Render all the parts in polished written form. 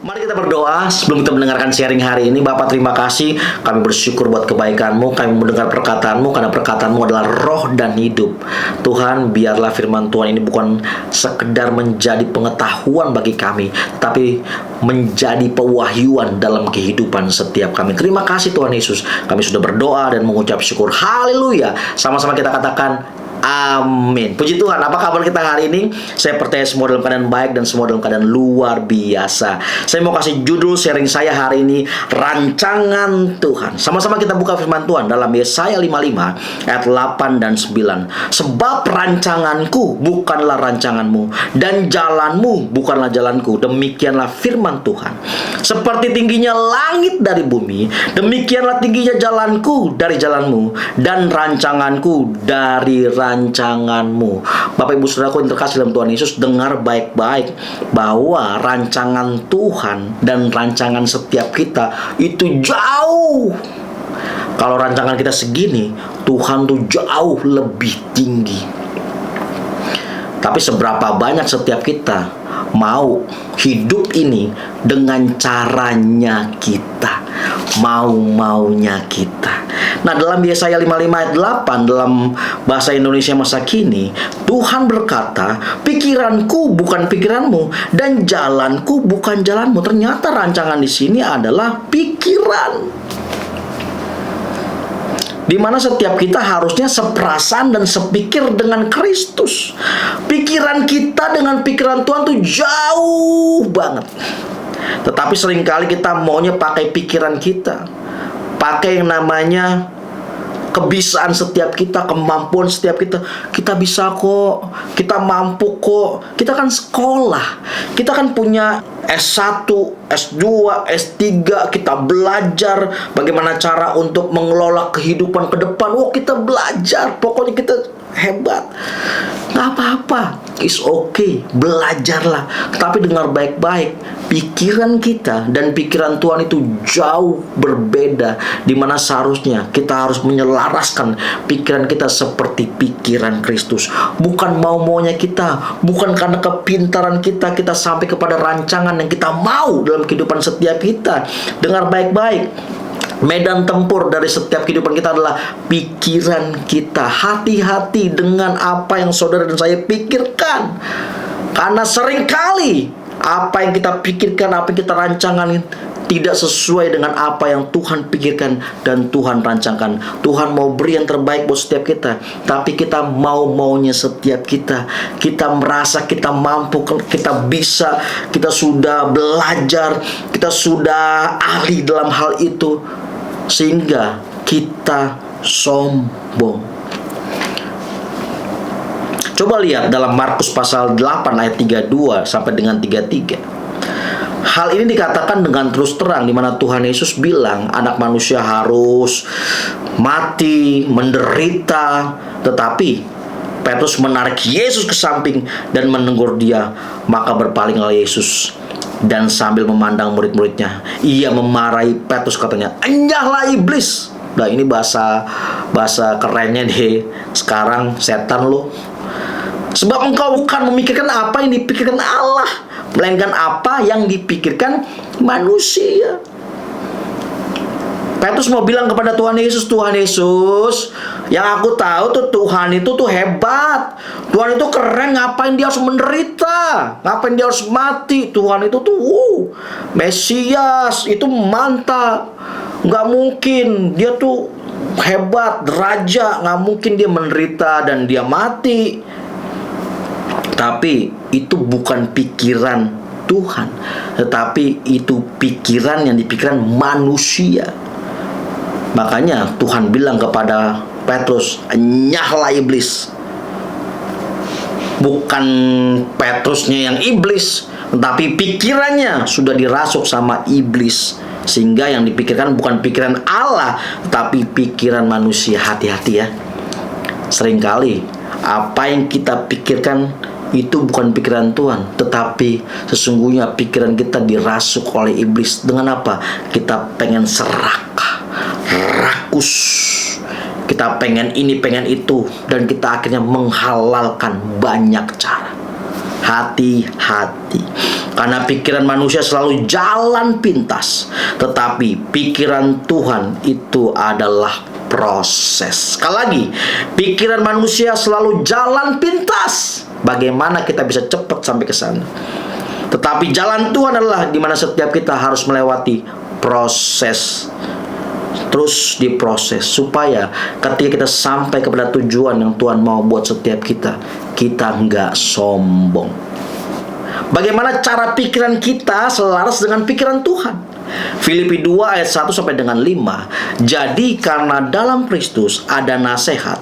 Mari kita berdoa sebelum kita mendengarkan sharing hari ini. Bapak, terima kasih. Kami bersyukur buat kebaikan-Mu. Kami mendengar perkataan-Mu karena perkataan-Mu adalah roh dan hidup. Tuhan, biarlah firman Tuhan ini bukan sekedar menjadi pengetahuan bagi kami, tapi menjadi pewahyuan dalam kehidupan setiap kami. Terima kasih Tuhan Yesus. Kami sudah berdoa dan mengucap syukur. Haleluya. Sama-sama kita katakan amin. Puji Tuhan. Apa kabar kita hari ini? Saya percaya semua dalam keadaan baik dan semua dalam keadaan luar biasa. Saya mau kasih judul sharing saya hari ini, Rancangan Tuhan. Sama-sama kita buka firman Tuhan dalam Yesaya 55 ayat 8 dan 9. Sebab rancanganku bukanlah rancanganmu, dan jalanmu bukanlah jalanku. Demikianlah firman Tuhan. Seperti tingginya langit dari bumi, demikianlah tingginya jalanku dari jalanmu, dan rancanganku dari rancanganmu. Bapak Ibu Saudaraku yang terkasih dalam Tuhan Yesus, dengar baik-baik bahwa rancangan Tuhan dan rancangan setiap kita itu jauh. Kalau rancangan kita segini, Tuhan tuh jauh lebih tinggi. Tapi seberapa banyak setiap kita mau hidup ini dengan caranya kita, mau-maunya kita. Nah, dalam Yesaya 55 ayat 8 dalam bahasa Indonesia masa kini, Tuhan berkata, pikiranku bukan pikiranmu dan jalanku bukan jalanmu. Ternyata rancangan di sini adalah pikiran. Di mana setiap kita harusnya seperasaan dan sepikir dengan Kristus. Pikiran kita dengan pikiran Tuhan tuh jauh banget. Tetapi seringkali kita maunya pakai pikiran kita, pakai yang namanya kebisaan setiap kita, kemampuan setiap kita. Kita bisa kok, kita mampu kok. Kita kan sekolah, kita kan punya S1, S2, S3, kita belajar bagaimana cara untuk mengelola kehidupan ke depan. Oh, kita belajar, pokoknya kita hebat. Gak apa-apa, it's okay, belajarlah. Tapi dengar baik-baik, pikiran kita dan pikiran Tuhan itu jauh berbeda. Dimana seharusnya kita harus menyelaraskan pikiran kita seperti pikiran Kristus. Bukan mau-maunya kita, bukan karena kepintaran kita, kita sampai kepada rancangan yang kita mau dalam kehidupan setiap kita. Dengar baik-baik, medan tempur dari setiap kehidupan kita adalah pikiran kita. Hati-hati dengan apa yang saudara dan saya pikirkan, karena seringkali apa yang kita pikirkan, apa yang kita rancangan tidak sesuai dengan apa yang Tuhan pikirkan dan Tuhan rancangkan. Tuhan mau beri yang terbaik buat setiap kita, tapi kita mau-maunya setiap kita. Kita merasa kita mampu, kita bisa, kita sudah belajar, kita sudah ahli dalam hal itu, sehingga kita sombong. Coba lihat dalam Markus pasal 8 ayat 32 sampai dengan 33. Hal ini dikatakan dengan terus terang, di mana Tuhan Yesus bilang anak manusia harus mati, menderita. Tetapi Petrus menarik Yesus ke samping dan menegur dia. Maka berpalinglah Yesus dan sambil memandang murid-muridnya, ia memarahi Petrus, katanya, enyahlah iblis. Nah, ini bahasa kerennya deh sekarang, setan lo. Sebab engkau bukan memikirkan apa yang dipikirkan Allah, melainkan apa yang dipikirkan manusia. Petrus mau bilang kepada Tuhan Yesus, Tuhan Yesus, yang aku tahu tuh Tuhan itu tuh hebat, Tuhan itu keren, ngapain dia harus menderita, ngapain dia harus mati. Tuhan itu tuh Mesias, itu mantap, nggak mungkin dia tuh hebat, raja, nggak mungkin dia menderita dan dia mati. Tapi itu bukan pikiran Tuhan, tetapi itu pikiran yang dipikirkan manusia. Makanya Tuhan bilang kepada Petrus, enyahlah iblis. Bukan Petrusnya yang iblis, tetapi pikirannya sudah dirasuk sama iblis, sehingga yang dipikirkan bukan pikiran Allah, tapi pikiran manusia. Hati-hati ya. Seringkali apa yang kita pikirkan itu bukan pikiran Tuhan, tetapi sesungguhnya pikiran kita dirasuk oleh iblis. Dengan apa? Kita pengen serakah, rakus, kita pengen ini, pengen itu, dan kita akhirnya menghalalkan banyak cara. Hati-hati. Karena pikiran manusia selalu jalan pintas, tetapi pikiran Tuhan itu adalah proses. Sekali lagi, pikiran manusia selalu jalan pintas. Bagaimana kita bisa cepat sampai ke sana? Tetapi jalan Tuhan adalah di mana setiap kita harus melewati proses. Terus diproses supaya ketika kita sampai kepada tujuan yang Tuhan mau buat setiap kita, kita nggak sombong. Bagaimana cara pikiran kita selaras dengan pikiran Tuhan? Filipi 2 ayat 1 sampai dengan 5. Jadi karena dalam Kristus ada nasihat.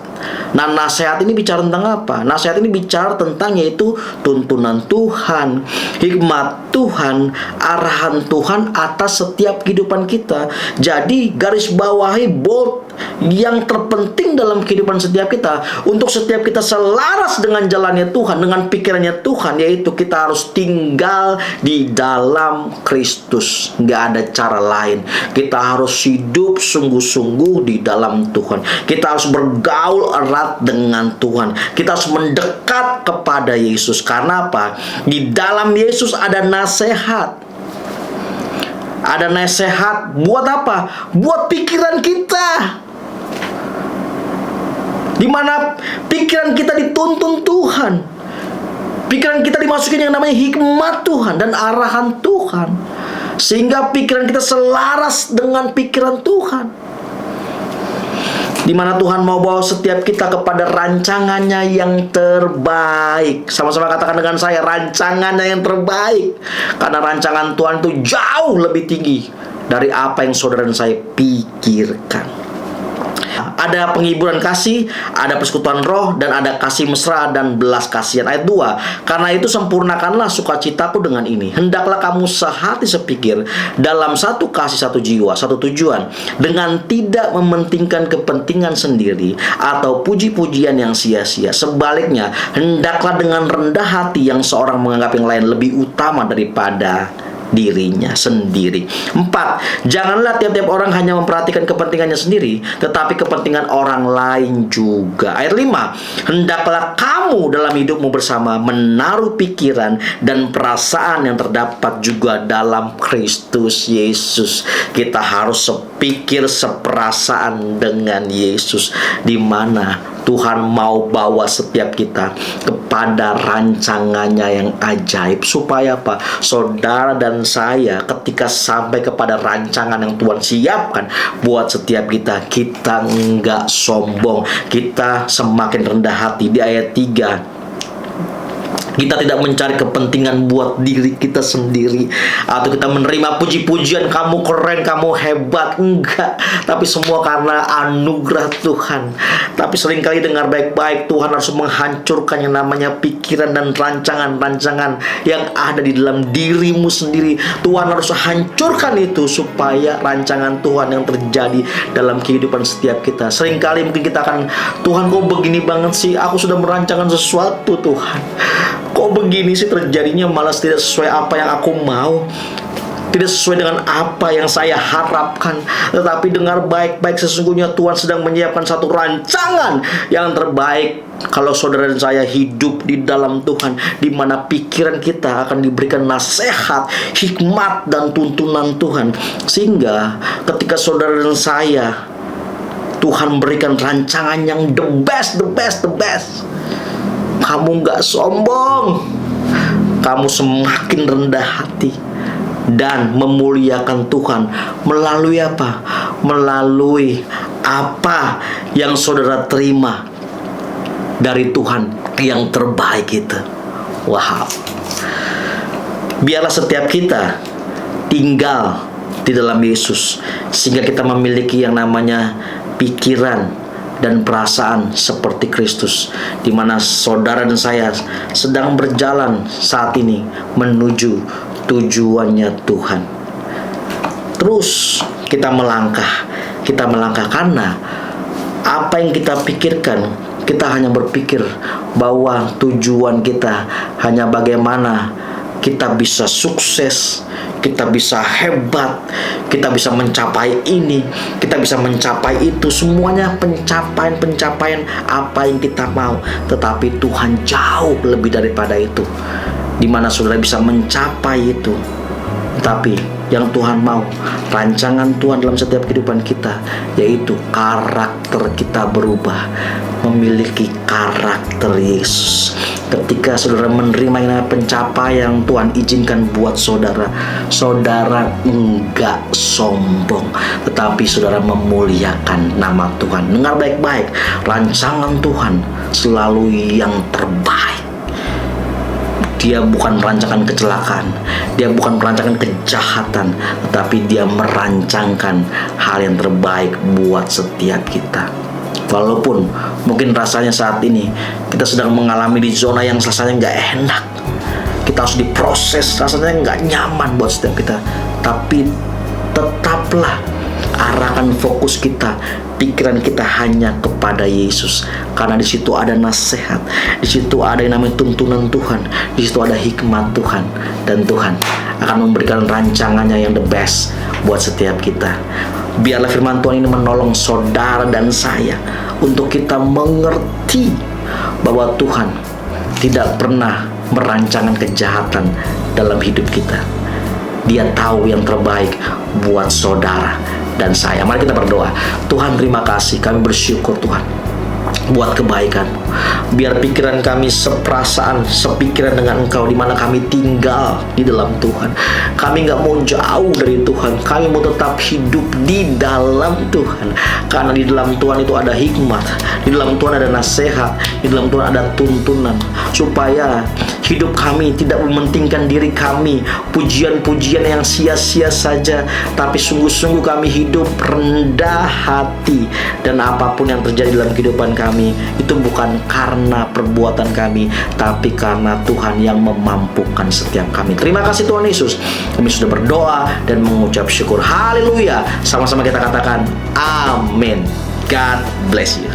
Nah, nasihat ini bicara tentang apa? Nasihat ini bicara tentang yaitu tuntunan Tuhan, hikmat Tuhan, arahan Tuhan atas setiap kehidupan kita. Jadi garis bawahi bold yang terpenting dalam kehidupan setiap kita, untuk setiap kita selaras dengan jalannya Tuhan, dengan pikirannya Tuhan, yaitu kita harus tinggal di dalam Kristus. Nggak ada cara lain. Kita harus hidup sungguh-sungguh di dalam Tuhan. Kita harus bergaul erat dengan Tuhan. Kita harus mendekat kepada Yesus. Karena apa? Di dalam Yesus ada nasihat. Ada nasihat buat apa? Buat pikiran kita. Di mana pikiran kita dituntun Tuhan. Pikiran kita dimasukin yang namanya hikmat Tuhan dan arahan Tuhan, sehingga pikiran kita selaras dengan pikiran Tuhan. Di mana Tuhan mau bawa setiap kita kepada rancangannya yang terbaik. Sama-sama katakan dengan saya, rancangannya yang terbaik. Karena rancangan Tuhan itu jauh lebih tinggi dari apa yang saudara dan saya pikirkan. Ada penghiburan kasih, ada persekutuan roh, dan ada kasih mesra dan belas kasihan. Ayat 2. Karena itu sempurnakanlah sukacitaku dengan ini. Hendaklah kamu sehati sepikir, dalam satu kasih, satu jiwa, satu tujuan, dengan tidak mementingkan kepentingan sendiri atau puji-pujian yang sia-sia. Sebaliknya, hendaklah dengan rendah hati yang seorang menganggap yang lain lebih utama daripada dirinya sendiri. 4. Janganlah tiap-tiap orang hanya memperhatikan kepentingannya sendiri, tetapi kepentingan orang lain juga. Ayat 5. Hendaklah kamu dalam hidupmu bersama menaruh pikiran dan perasaan yang terdapat juga dalam Kristus Yesus. Kita harus sepikir, seperasaan dengan Yesus, di mana Tuhan mau bawa setiap kita kepada rancangannya yang ajaib. Supaya apa? Saudara dan saya ketika sampai kepada rancangan yang Tuhan siapkan buat setiap kita, kita enggak sombong, kita semakin rendah hati. Di ayat 3, kita tidak mencari kepentingan buat diri kita sendiri, atau kita menerima puji-pujian, kamu keren, kamu hebat. Enggak. Tapi semua karena anugerah Tuhan. Tapi seringkali dengar baik-baik, Tuhan harus menghancurkan yang namanya pikiran dan rancangan-rancangan yang ada di dalam dirimu sendiri. Tuhan harus hancurkan itu supaya rancangan Tuhan yang terjadi dalam kehidupan setiap kita. Seringkali mungkin kita akan, Tuhan kok begini banget sih, aku sudah merancangkan sesuatu Tuhan, kok begini sih terjadinya, malas tidak sesuai apa yang aku mau, tidak sesuai dengan apa yang saya harapkan. Tetapi dengar baik-baik, sesungguhnya Tuhan sedang menyiapkan satu rancangan yang terbaik kalau saudara dan saya hidup di dalam Tuhan, di mana pikiran kita akan diberikan nasihat, hikmat, dan tuntunan Tuhan. Sehingga ketika saudara dan saya, Tuhan berikan rancangan yang the best, kamu gak sombong, kamu semakin rendah hati dan memuliakan Tuhan melalui apa? Melalui apa yang saudara terima dari Tuhan yang terbaik itu. Wow. Biarlah setiap kita tinggal di dalam Yesus, sehingga kita memiliki yang namanya pikiran dan perasaan seperti Kristus, di mana saudara dan saya sedang berjalan saat ini menuju tujuannya Tuhan. Terus kita melangkah karena apa yang kita pikirkan, kita hanya berpikir bahwa tujuan kita hanya bagaimana kita bisa sukses, kita bisa hebat, kita bisa mencapai ini, kita bisa mencapai itu. Semuanya pencapaian apa yang kita mau. Tetapi Tuhan jauh lebih daripada itu. di mana saudara bisa mencapai itu. Tapi yang Tuhan mau, rancangan Tuhan dalam setiap kehidupan kita, yaitu karakter kita berubah, memiliki karakter Yesus. Ketika saudara menerima yang namanya pencapaian yang Tuhan izinkan buat saudara, saudara enggak sombong, tetapi saudara memuliakan nama Tuhan. Dengar baik-baik, rancangan Tuhan selalu yang terbaik. Dia bukan merancangkan kecelakaan, dia bukan merancangkan kejahatan, tetapi dia merancangkan hal yang terbaik buat setiap kita. Walaupun mungkin rasanya saat ini kita sedang mengalami di zona yang rasanya nggak enak, kita harus diproses, rasanya nggak nyaman buat setiap kita, tapi tetaplah arahkan fokus kita, pikiran kita hanya kepada Yesus, karena di situ ada nasihat, di situ ada yang namanya tuntunan Tuhan, di situ ada hikmat Tuhan, dan Tuhan akan memberikan rancangannya yang the best buat setiap kita. Biarlah firman Tuhan ini menolong saudara dan saya untuk kita mengerti bahwa Tuhan tidak pernah merancangkan kejahatan dalam hidup kita. Dia tahu yang terbaik buat saudara dan saya. Mari kita berdoa. Tuhan, terima kasih, kami bersyukur Tuhan buat kebaikan. Biar pikiran kami seperasaan, sepikiran dengan Engkau, di mana kami tinggal di dalam Tuhan. Kami nggak mau jauh dari Tuhan, kami mau tetap hidup di dalam Tuhan, karena di dalam Tuhan itu ada hikmat, di dalam Tuhan ada nasihat, di dalam Tuhan ada tuntunan, supaya hidup kami tidak mementingkan diri kami, pujian-pujian yang sia-sia saja, tapi sungguh-sungguh kami hidup rendah hati. Dan apapun yang terjadi dalam kehidupan kami, itu bukan karena perbuatan kami, tapi karena Tuhan yang memampukan setiap kami. Terima kasih Tuhan Yesus, kami sudah berdoa dan mengucap syukur. Haleluya. Sama-sama kita katakan amin. God bless you.